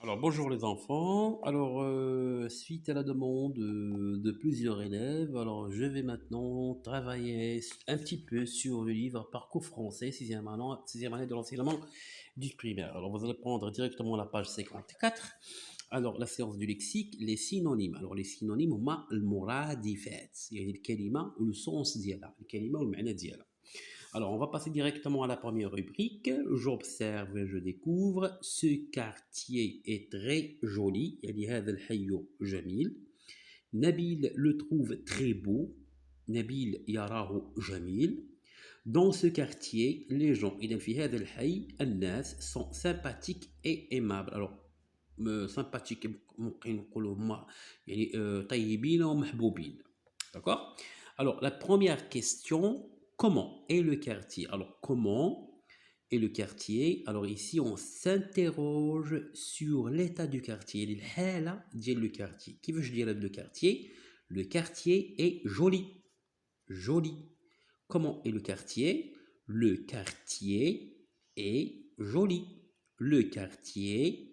Alors bonjour les enfants. Alors suite à la demande de plusieurs élèves, alors je vais maintenant travailler un petit peu sur le livre Parcours français, sixième année de l'enseignement du primaire. Alors vous allez prendre directement la page 54. Alors la séance du lexique, les synonymes. Alors les synonymes هما المرادفات يعني الكلمة والسونس ديالها، الكلمة والمعنى ديالها. Alors, on va passer directement à la première rubrique. J'observe et je découvre. Ce quartier est très joli. يعني هذا الحي جميل. Nabil le trouve très beau. Nabil يراه جميل. Dans ce quartier, les gens إذا في هذا الحي الناس sont sympathiques et aimables. Alors, sympathiques ممكن نقولوا هما يعني طيبين ومحبوبين. D'accord? Alors, la première question, comment est le quartier? Alors, comment est le quartier? Alors, ici, on s'interroge sur l'état du quartier. الحالة ديال le quartier. كيفاش داير le quartier? Le quartier est joli. Joli. Comment est le quartier? Le quartier est joli. Le quartier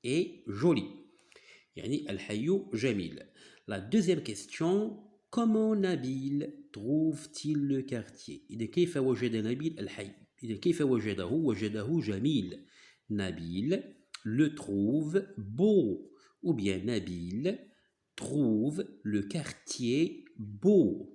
est joli. يعني الحي جميل. La deuxième question, comment Nabil trouve-t-il le quartier? إذا كيف وجد نبيل الحي؟ إذا كيف وجده؟ وجده جميل. Nabil le trouve beau. Ou bien Nabil trouve le quartier beau.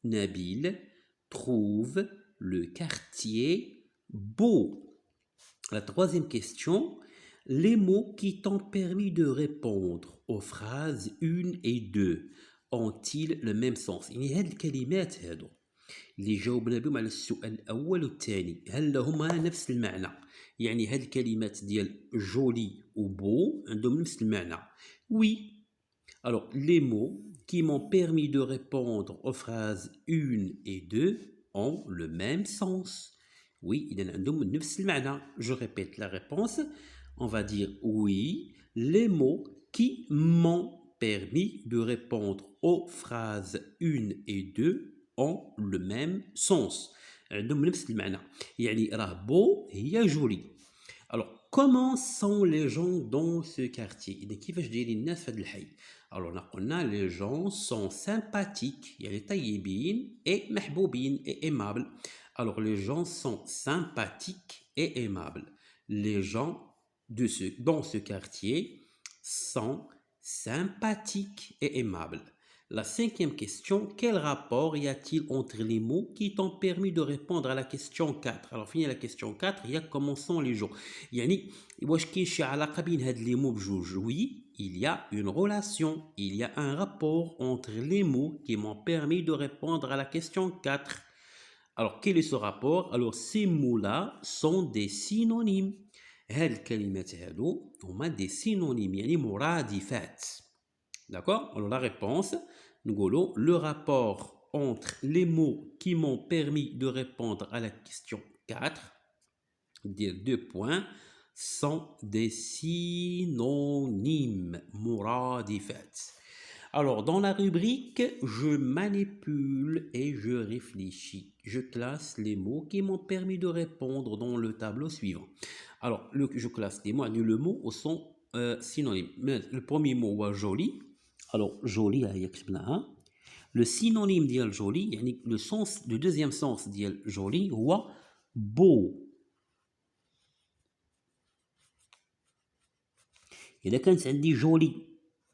Nabil trouve le quartier beau. La troisième question, les mots qui t'ont permis de répondre aux phrases 1 et 2 ont-ils le même sens؟ يعني هاد الكلمات هادو اللي جاوبنا بهم على السؤال الأول والثاني هل هما نفس المعنى؟ يعني هاد الكلمات ديال جولي و beau عندهم نفس المعنى. Oui. Alors, les mots qui m'ont permis de répondre aux phrases 1 et 2 ont le même sens. Oui, إذا عندهم نفس المعنى. Je répète la réponse. On va dire oui, les mots qui m'ont permis de répondre aux phrases 1 et 2 ont le même sens. عندهم نفس المعنى. يعني راه beau هي joli. Alors, comment sont les gens dans ce quartier? إذا كيفاش دايرين الناس في هذا الحي؟ Alors, on a les gens sont sympathiques, يعني طيبين et محبوبين et aimables. Alors, les gens sont sympathiques et aimables. Les gens dans ce quartier sont sympathiques et aimables. La cinquième question, quel rapport y a-t-il entre les mots qui t'ont permis de répondre à la question 4? Alors, fini la question 4, il y a comment sont les jours. يعني واش كاين شي علاقة بين هاد les mots بجوج؟ Oui, il y a une relation, il y a un rapport entre les mots qui m'ont permis de répondre à la question 4. Alors, quel est ce rapport? Alors, ces mots-là sont des synonymes. هاد الكلمات هادو هما des synonymes يعني مرادفات. D'accord? Alors, la réponse, nous le rapport entre les mots qui m'ont permis de répondre à la question 4, deux points, sont des synonymes, muradifat. Alors, dans la rubrique, je manipule et je réfléchis. Je classe les mots qui m'ont permis de répondre dans le tableau suivant. Alors, je classe les mots, le mot au son synonyme. Le premier mot, joli. Alors, joli, le synonyme ديال joli, يعني le deuxième sens ديال joli, هو beau. إذا كانت عندي جولي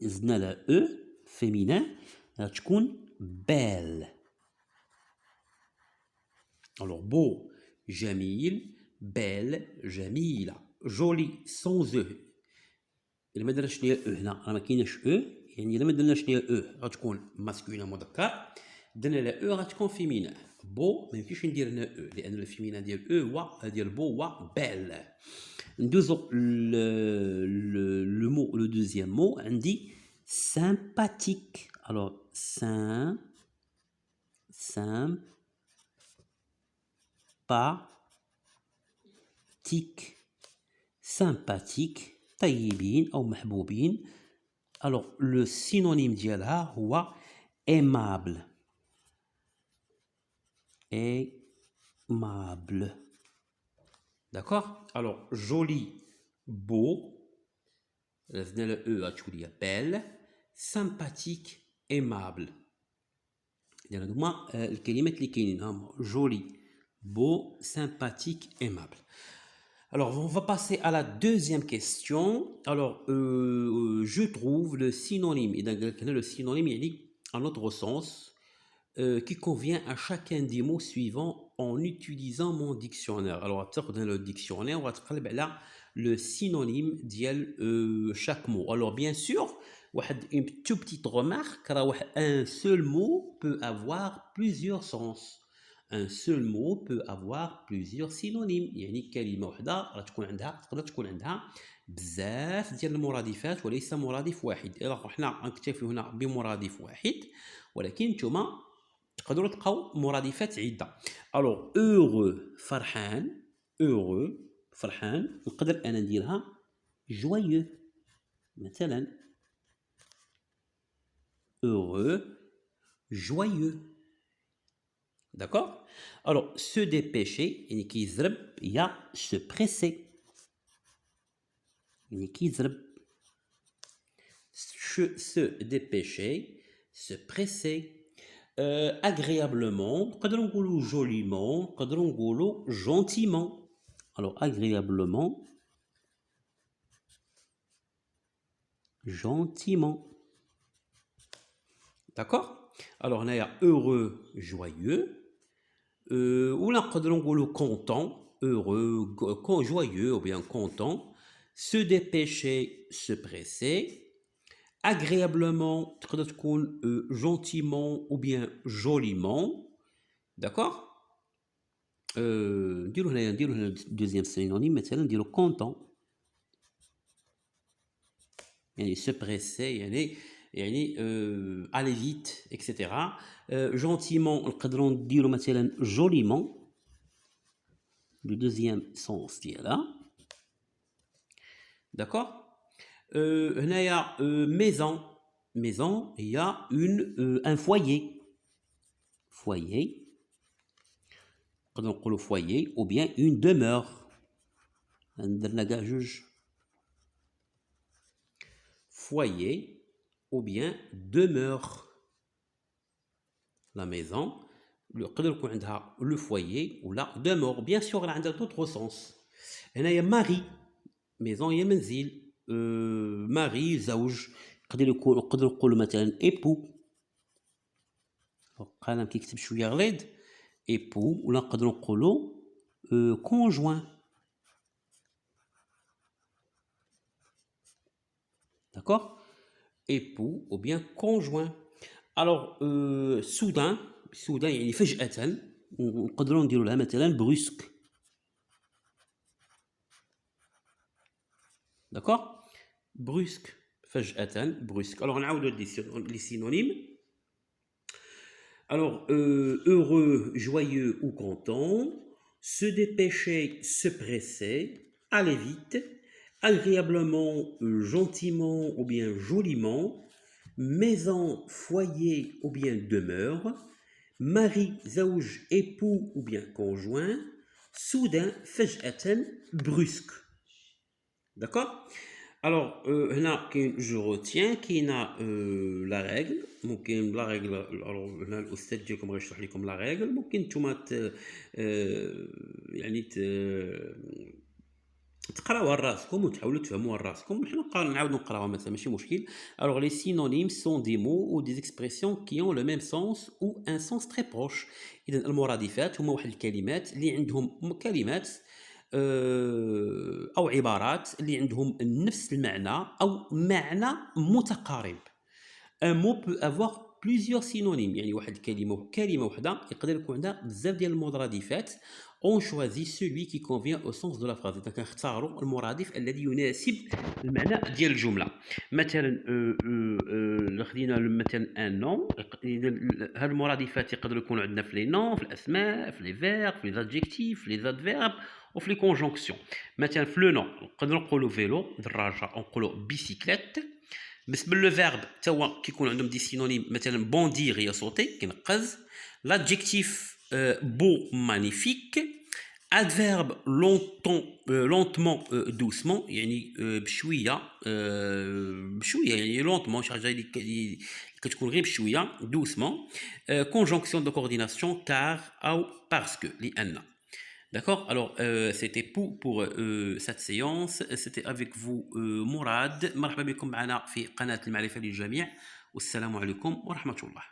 زدنا لها او féminin غتكون belle. Alors beau جميل belle جميلة joli sans او. إلا ما درناش ليها او هنا راه ما كايناش او يعني إلا ما درناش ليها او غتكون ماسكولين مذكر درنا لها او غتكون féminin. beau ما يمكنش ندير هنا او لأن الفيمينا ديال او هو ديال beau هو belle. Le mot, le deuxième mot, on dit sympathique. Alors, sympathique, طيبين أو محبوبين. Alors, le synonyme ديالها هو aimable. Aimable. D'accord? Alors, joli, beau, رزنا له او تولي belle, sympathique, aimable. يعني هما الكلمات اللي كاينين هما joli, beau, sympathique, aimable. Alors, on va passer à la deuxième question. Alors, je trouve le synonyme. Et le synonyme, il dit, en notre sens, qui convient à chacun des mots suivants en utilisant mon dictionnaire. Alors, dans le dictionnaire, on va trouver là le synonyme de chaque mot. Alors, bien sûr, une toute petite remarque, un seul mot peut avoir plusieurs sens. Un seul mot peut avoir plusieurs synonymes. يعني كلمة واحدة راه تكون عندها تقدر تكون عندها بزاف ديال المرادفات وليس مرادف واحد. إلا حنا نكتفي هنا بمرادف واحد ولكن نتوما تقدروا تلقاو مرادفات عدة. الوغ heureux فرحان، heureux فرحان نقدر أنا نديرها joyeux مثلا. heureux joyeux. D'accord? Alors, se dépêcher, il y a se presser. Se dépêcher, se presser. Agréablement, joliment, gentiment. Alors, agréablement, gentiment. D'accord? Alors, on a heureux, joyeux. Ou là, content, heureux, joyeux ou bien content. Se dépêcher, se presser. Agréablement, gentiment ou bien joliment. D'accord? Le deuxième synonyme, مثلا نديرو content. يعني se presser, يعني aller vite, etc. Gentiment, نقدروا نديرو مثلا joliment. Le deuxième sens ديالها. D'accord? هنايا maison. Maison, il y a un foyer. Foyer. نقدروا نقولوا foyer ou bien une demeure. درنا كاع جوج. Foyer ou bien demeure. La maison, le foyer ou la demeure. Bien sûr, elle a d'autres sens. Il y a mari, maison, il y a منزل. mari, زوج. نقدر نقولوا مثلا époux. قلم كيكتب شويه غليظ. époux ولا نقدر نقولوا conjoint. D'accord? Époux ou bien conjoint. Alors, soudain يعني فجأة نقدروا نديروا لها مثلا brusque. D'accord? Brusque. فجأة brusque. Alors, نعاودوا les synonymes. Alors, heureux, joyeux ou content. Se dépêcher, se presser. Aller vite. Agréablement, gentiment ou bien joliment. Maison, foyer ou bien demeure. Mari, زوج, époux ou bien conjoint. Soudain, فجأة, brusque. D'accord? Alors, هنا كاين je retiens كاينه la règle. ممكن la règle. alors هنا الاستاذ ديالكم غيشرح لكم la règle. ممكن نتوما يعني تقراوها لراسكم وتحاولوا تفهموها لراسكم. حنا نعاودوا نقراوها مثلا ماشي مشكل. Alors les synonymes sont des mots ou des expressions qui ont le même sens ou un sens très proche. اذا المرادفات هما واحد الكلمات اللي عندهم كلمات أو عبارات اللي عندهم نفس المعنى أو معنى متقارب. Un mot peut avoir plusieurs synonymes. يعني واحد كلمة واحدة يقدر يكون عندها بزاف ديال المرادفات. On choisit celui qui convient au sens de la phrase. إذا كنختاروا المرادف الذي يناسب المعنى ديال الجملة. مثلا خدينا مثلا un nom. هاد المرادفات يقدروا يكونوا عندنا في les noms, في الأسماء, في les verbes, في les adjectifs, في les adverbes وفي les conjonctions. مثلا في le nom نقدروا نقولوا فيلو دراجة نقولوا بيسيكليت. بالنسبه لو فيرب حتى هو كيكون عندهم دي سينونيم. مثلا بوندير هي صوتي كينقز. لادجيكتيف بو مانيفيك. adverbe longtemps lentement doucement يعني بشويه بشويه يعني lentement شي حاجه اللي كتكون غير بشويه doucement conjonction de coordination car او parce que لان. D'accord. Alors c'était pour cette séance. C'était avec vous مراد. مرحبا بكم معنا في قناه المعرفه للجميع والسلام عليكم ورحمه الله.